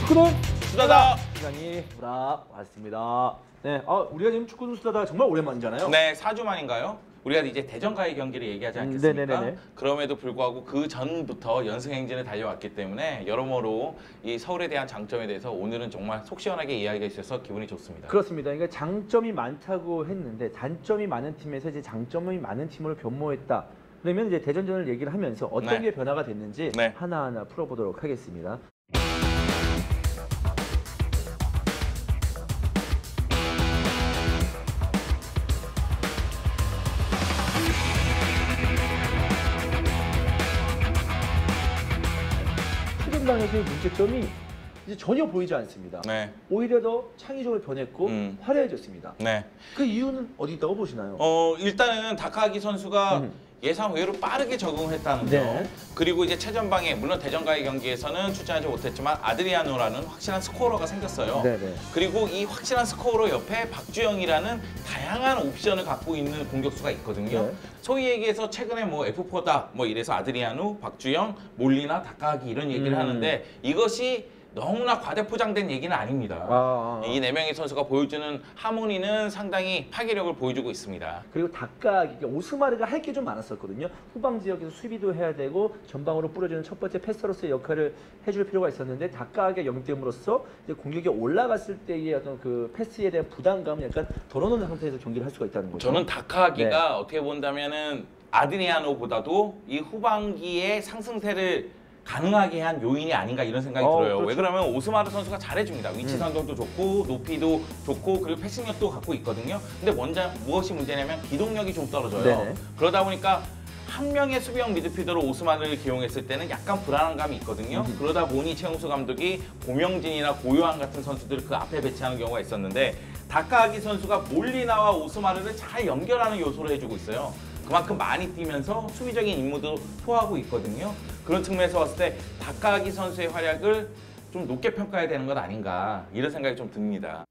축구는 수다다. 시간이 돌아왔습니다. 네, 우리가 지금 축구는 수다다 정말 오랜만이잖아요. 네, 4주 만인가요? 우리가 이제 대전과의 경기를 얘기하지 않겠습니까? 네네네네. 그럼에도 불구하고 그 전부터 연승 행진을 달려왔기 때문에 여러모로 이 서울에 대한 장점에 대해서 오늘은 정말 속 시원하게 이야기가 있어서 기분이 좋습니다. 그렇습니다. 그러니까 장점이 많다고 했는데 단점이 많은 팀에서 이제 장점이 많은 팀으로 변모했다. 그러면 이제 대전전을 얘기를 하면서 어떤 네. 게 변화가 됐는지 네. 하나하나 풀어보도록 하겠습니다. 수비방에서의 문제점이 이제 전혀 보이지 않습니다. 네. 오히려 더 창의적으로 변했고 화려해졌습니다. 네. 그 이유는 어디 있다고 보시나요? 일단은 다카기 선수가 예상 외로 빠르게 적응했다는 점. 네. 그리고 이제 최전방에 물론 대전과의 경기에서는 출전하지 못했지만 아드리아노라는 확실한 스코어러가 생겼어요. 네네. 그리고 이 확실한 스코어러 옆에 박주영이라는 다양한 옵션을 갖고 있는 공격수가 있거든요. 네. 소위 얘기해서 최근에 뭐 F4다 뭐 이래서 아드리아노, 박주영, 몰리나, 다카기 이런 얘기를 하는데 이것이 너무나 과대포장된 얘기는 아닙니다. 이 네 명의 선수가 보여주는 하모니는 상당히 파괴력을 보여주고 있습니다. 그리고 다카기가 오스마르가 할 게 좀 많았었거든요. 후방 지역에서 수비도 해야 되고 전방으로 뿌려주는 첫 번째 패서로서의 역할을 해줄 필요가 있었는데 다카기가 영입됨으로써 이제 공격이 올라갔을 때의 어떤 그 패스에 대한 부담감을 약간 덜어놓는 상태에서 경기를 할 수가 있다는 거죠. 저는 다카기가 네. 어떻게 본다면은 아드리아노보다도 이 후반기의 상승세를 가능하게 한 요인이 아닌가 이런 생각이 들어요. 그렇죠. 왜 그러면 오스마르 선수가 잘해줍니다. 위치 선정도 좋고 높이도 좋고 그리고 패싱력도 갖고 있거든요. 근데 무엇이 문제냐면 기동력이 좀 떨어져요. 네네. 그러다 보니까 한 명의 수비형 미드필더로 오스마르를 기용했을 때는 약간 불안한 감이 있거든요. 그러다 보니 최용수 감독이 고명진이나 고요한 같은 선수들을 그 앞에 배치하는 경우가 있었는데 다카기 선수가 몰리나와 오스마르를 잘 연결하는 요소를 해주고 있어요. 그만큼 많이 뛰면서 수비적인 임무도 소화하고 있거든요. 그런 측면에서 봤을 때 다카기 선수의 활약을 좀 높게 평가해야 되는 것 아닌가 이런 생각이 좀 듭니다.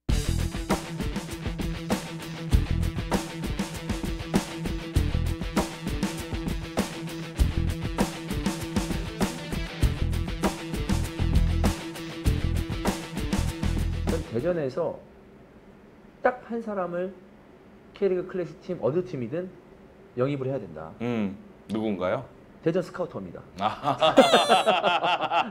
대전에서 딱 한 사람을 K리그 클래식 팀 어느 팀이든 영입을 해야 된다. 누군가요? 대전 스카우터입니다.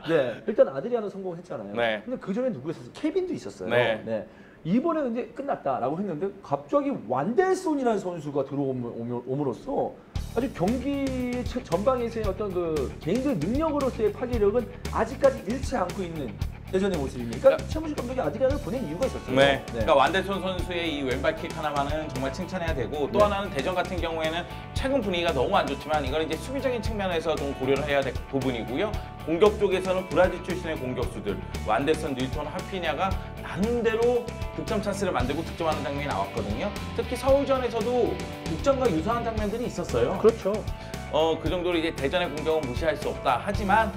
네, 일단 아드리아노 성공했잖아요. 네. 근데 그 전에 누구 있었어요? 케빈도 있었어요. 네. 이번에 근데 끝났다라고 했는데 갑자기 완델손이라는 선수가 들어옴으로써 아주 경기 전방에서의 어떤 그 개인적 능력으로서의 파괴력은 아직까지 잃지 않고 있는 대전의 모습입니다. 그러니까 최무식 감독이 아드리아노를 보낸 이유가 있었어요. 네. 그러니까 완델손 선수의 이 왼발킥 하나만은 정말 칭찬해야 되고 또 하나는 대전 같은 경우에는 최근 분위기가 너무 안 좋지만 이건 이제 수비적인 측면에서 좀 고려를 해야 될 부분이고요. 공격 쪽에서는 브라질 출신의 공격수들 완델손, 닐톤, 하피냐가 나름대로 득점 찬스를 만들고 득점하는 장면이 나왔거든요. 특히 서울전에서도 득점과 유사한 장면들이 있었어요. 그렇죠. 그 정도로 이제 대전의 공격은 무시할 수 없다. 하지만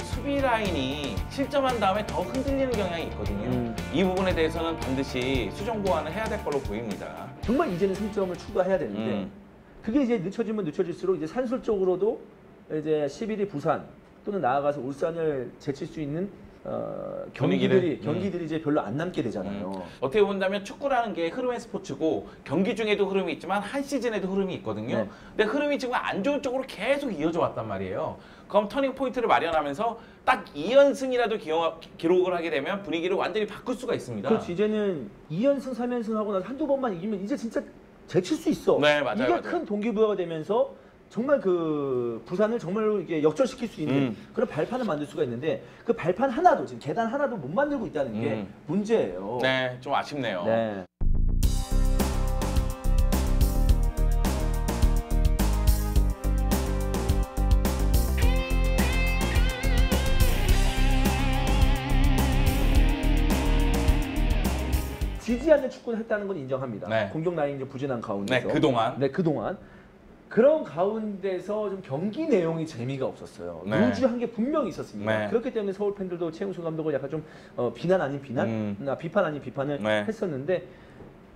수비 라인이 실점한 다음에 더 흔들리는 경향이 있거든요. 이 부분에 대해서는 반드시 수정 보완을 해야 될 걸로 보입니다. 정말 이제는 승점을 추가해야 되는데 그게 이제 늦춰지면 늦춰질수록 이제 산술적으로도 이제 11위 부산 또는 나아가서 울산을 제칠 수 있는 경기들이 이제 별로 안 남게 되잖아요. 어떻게 본다면 축구라는 게 흐름의 스포츠고 경기 중에도 흐름이 있지만 한 시즌에도 흐름이 있거든요. 네. 근데 흐름이 지금 안 좋은 쪽으로 계속 이어져 왔단 말이에요. 그럼 터닝 포인트를 마련하면서 딱 2연승이라도 기록을 하게 되면 분위기를 완전히 바꿀 수가 있습니다. 그렇지, 이제는 2연승, 3연승 하고 나서 한두 번만 이기면 이제 진짜 제칠 수 있어. 네, 맞아요, 이게 맞아요. 큰 동기부여가 되면서 정말 그 부산을 정말로 이게 역전시킬 수 있는 그런 발판을 만들 수가 있는데 그 발판 하나도 지금 계단 하나도 못 만들고 있다는 게 문제예요. 네, 좀 아쉽네요. 네. 지지 않는 축구를 했다는 건 인정합니다. 네. 공격 라인이 좀 부진한 가운데서. 네, 그동안. 네, 그동안. 그런 가운데서 좀 경기 내용이 재미가 없었어요. 네. 루즈한 게 분명히 있었습니다. 네. 그렇기 때문에 서울 팬들도 최용수 감독을 약간 좀 비난 아닌 비난, 비판 아닌 비판을 네. 했었는데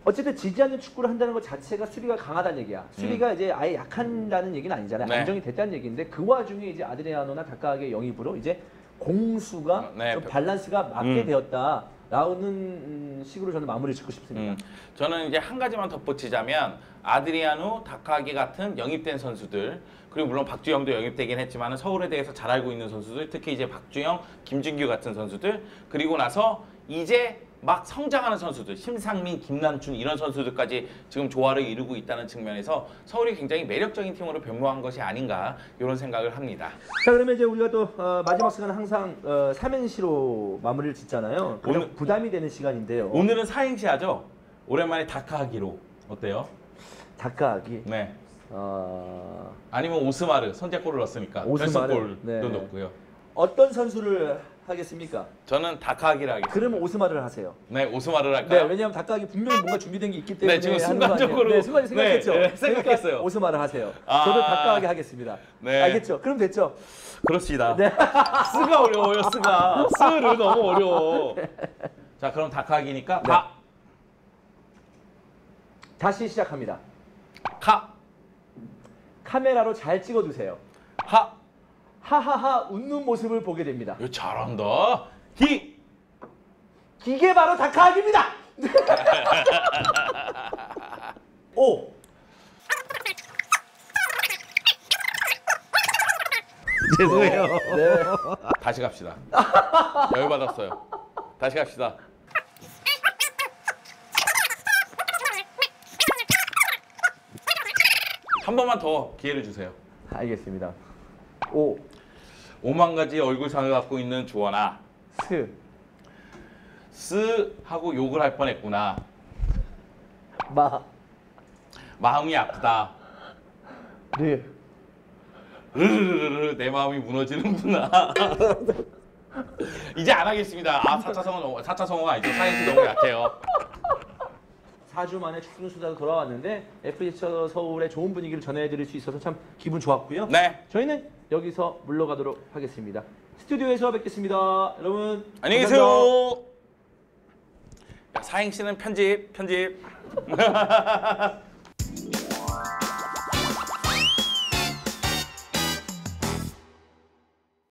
어쨌든 지지 않는 축구를 한다는 것 자체가 수비가 강하다는 얘기야. 수비가 이제 아예 약한다는 얘기는 아니잖아요. 네. 안정이 됐다는 얘기인데 그 와중에 이제 아드리아노나 다카의 영입으로 이제 공수가 네, 좀 밸런스가 맞게 되었다라는 식으로 저는 마무리 짓고 싶습니다. 저는 이제 한 가지만 덧붙이자면 아드리아누, 다카기 같은 영입된 선수들 그리고 물론 박주영도 영입되긴 했지만 서울에 대해서 잘 알고 있는 선수들 특히 이제 박주영, 김준규 같은 선수들 그리고 나서 이제 막 성장하는 선수들 심상민, 김남춘 이런 선수들까지 지금 조화를 이루고 있다는 측면에서 서울이 굉장히 매력적인 팀으로 변모한 것이 아닌가 이런 생각을 합니다. 자 그러면 이제 우리가 또 마지막 시간은 항상 삼행시로 마무리를 짓잖아요. 오늘 부담이 되는 시간인데요. 오늘은 사행시 하죠. 오랜만에 다카하기로 어때요? 다카하기. 네. 아니면 오스마르 선제골을 넣었으니까 오스마르. 결승골도 네. 넣고요. 어떤 선수를 하겠습니까? 저는 다카하기를 하겠습니다. 그러면 오스마르를 하세요. 네, 오스마르를 네, 할까요? 왜냐하면 다카하기 분명히 뭔가 준비된 게 있기 때문에 네, 지금 하는 거 아니에요? 순간적으로 네, 순간에 생각했죠. 네, 네, 생각했어요. 그러니까 오스마르 하세요. 아. 저도 다카하기 하겠습니다. 네. 알겠죠? 그럼 됐죠? 그렇습니다. 네. 스가 어려워요, 스가. 스를 너무 어려워. 자, 그럼 다카하기니까 네. 다시 시작합니다. 카, 카메라로 잘 찍어두세요. 하. 하하하 웃는 모습을 보게 됩니다. 이거 잘한다. 기. 이게 바로 다카하기입니다. 오. 죄송해요. 네. 다시 갑시다. 열받았어요. 다시 갑시다. 한 번만 더 기회를 주세요. 알겠습니다. 오. 5만 가지 얼굴상을 갖고 있는 주원아. 스. 쓰 하고 욕을 할 뻔했구나. 마. 마음이 아프다. 르. 르르르르 내 마음이 무너지는구나. 이제 안 하겠습니다. 4차 성어 4차 성어가 아니죠. 사이언스 너무 약해요. 4주 만에 축구수다로 돌아왔는데 FC 서울의 좋은 분위기를 전해드릴 수 있어서 참 기분 좋았고요. 네. 저희는 여기서 물러가도록 하겠습니다. 스튜디오에서 뵙겠습니다. 여러분 안녕히 계세요. 야, 사행시는 편집.